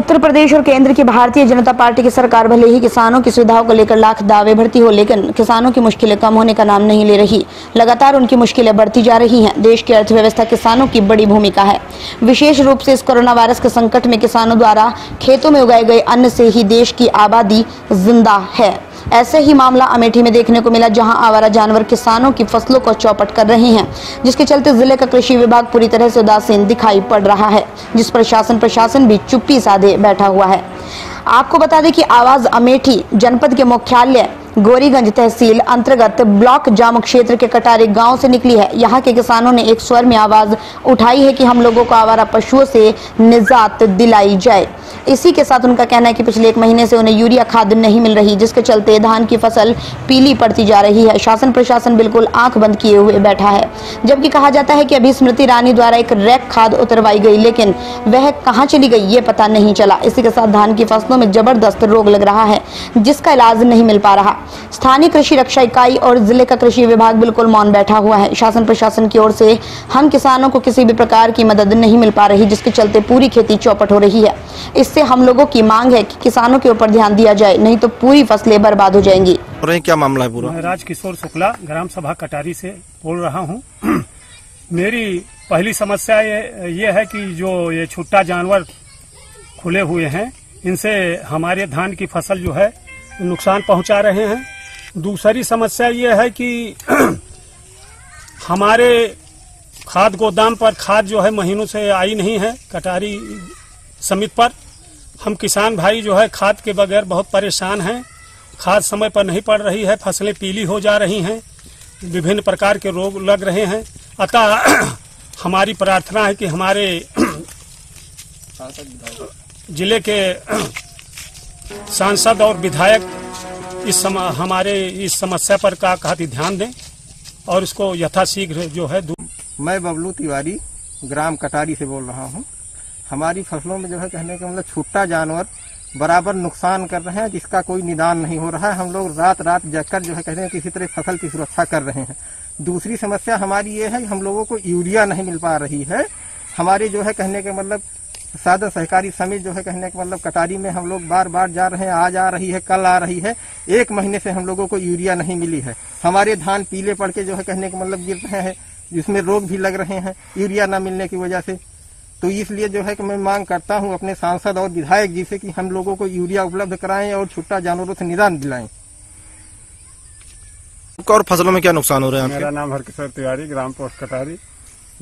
उत्तर प्रदेश और केंद्र की भारतीय जनता पार्टी की सरकार भले ही किसानों की सुविधाओं को लेकर लाख दावे भरती हो, लेकिन किसानों की मुश्किलें कम होने का नाम नहीं ले रही। लगातार उनकी मुश्किलें बढ़ती जा रही हैं। देश की अर्थव्यवस्था किसानों की बड़ी भूमिका है। विशेष रूप से इस कोरोना वायरस के संकट में किसानों द्वारा खेतों में उगाए गए अन्न से ही देश की आबादी जिंदा है। ऐसे ही मामला अमेठी में देखने को मिला, जहां आवारा जानवर किसानों की फसलों को चौपट कर रहे हैं, जिसके चलते जिले का कृषि विभाग पूरी तरह से उदासीन दिखाई पड़ रहा है, जिस पर प्रशासन भी चुप्पी साधे बैठा हुआ है। आपको बता दें कि आवाज अमेठी जनपद के मुख्यालय गोरीगंज तहसील अंतर्गत ब्लॉक जामुन क्षेत्र के कटारी गांव से निकली है। यहां के किसानों ने एक स्वर में आवाज उठाई है कि हम लोगों को आवारा पशुओं से निजात दिलाई जाए। इसी के साथ उनका कहना है कि पिछले 1 महीने से उन्हें यूरिया खाद नहीं मिल रही, जिसके चलते धान की फसल पीली पड़ती जा रही है। शासन प्रशासन बिल्कुल आंख बंद किए हुए बैठा है, जबकि कहा जाता है कि अभी स्मृति ईरानी द्वारा एक रैक खाद उतरवाई गई, लेकिन वह कहां चली गई ये पता नहीं चला। इसी के साथ धान की फसलों में जबरदस्त रोग लग रहा है, जिसका इलाज नहीं मिल पा रहा। स्थानीय कृषि रक्षा इकाई और जिले का कृषि विभाग बिल्कुल मौन बैठा हुआ है। शासन प्रशासन की ओर से हम किसानों को किसी भी प्रकार की मदद नहीं मिल पा रही, जिसके चलते पूरी खेती चौपट हो रही है। इससे हम लोगों की मांग है कि किसानों के ऊपर ध्यान दिया जाए, नहीं तो पूरी फसलें बर्बाद हो जाएंगी। और क्या मामला है पूरा? मैं राजकिशोर शुक्ला ग्राम सभा कटारी से बोल रहा हूँ। मेरी पहली समस्या ये है कि जो ये छुट्टा जानवर खुले हुए हैं, इनसे हमारे धान की फसल जो है नुकसान पहुंचा रहे हैं। दूसरी समस्या ये है कि हमारे खाद गोदाम पर खाद जो है महीनों से आई नहीं है। कटारी समिति पर हम किसान भाई जो है खाद के बगैर बहुत परेशान हैं। खाद समय पर नहीं पड़ रही है, फसलें पीली हो जा रही हैं, विभिन्न प्रकार के रोग लग रहे हैं। अतः हमारी प्रार्थना है कि हमारे जिले के सांसद और विधायक हमारे इस समस्या पर काफी ध्यान दें और इसको यथाशीघ्र जो है। मैं बबलू तिवारी ग्राम कटारी से बोल रहा हूँ। हमारी फसलों में जो है कहने का मतलब छुट्टा जानवर बराबर नुकसान कर रहे हैं, जिसका कोई निदान नहीं हो रहा है। हम लोग रात रात जगकर जो है कहते हैं किसी तरह फसल की सुरक्षा कर रहे हैं। दूसरी समस्या हमारी ये है कि हम लोगों को यूरिया नहीं मिल पा रही है। हमारे जो है कहने के मतलब साधन सहकारी समिति जो है कहने का मतलब कटारी में हम लोग बार बार जा रहे हैं, आज आ रही है, कल आ रही है। 1 महीने से हम लोगों को यूरिया नहीं मिली है। हमारे धान पीले पड़ के जो है कहने का मतलब गिर रहे हैं, जिसमें रोग भी लग रहे हैं यूरिया न मिलने की वजह से। तो इसलिए जो है कि मैं मांग करता हूं अपने सांसद और विधायक जी से कि हम लोगों को यूरिया उपलब्ध कराएं और छुट्टा जानवरों से निदान दिलाएं। और फसलों में क्या नुकसान हो रहा है? मेरा नाम हरकिशोर तिवारी, ग्राम पोस्ट कटारी।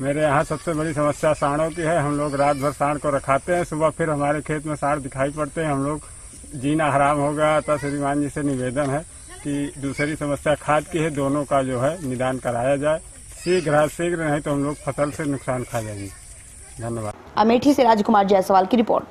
मेरे यहाँ सबसे बड़ी समस्या सांडों की है। हम लोग रात भर सांड को रखाते हैं, सुबह फिर हमारे खेत में सांड दिखाई पड़ते हैं। हम लोग जीना हराम हो गया। अतः श्रीमान जी से निवेदन है कि दूसरी समस्या खाद की है, दोनों का जो है निदान कराया जाए शीघ्र, नहीं तो हम लोग फसल से नुकसान खा जाएंगे। धन्यवाद। अमेठी से राजकुमार जायसवाल की रिपोर्ट।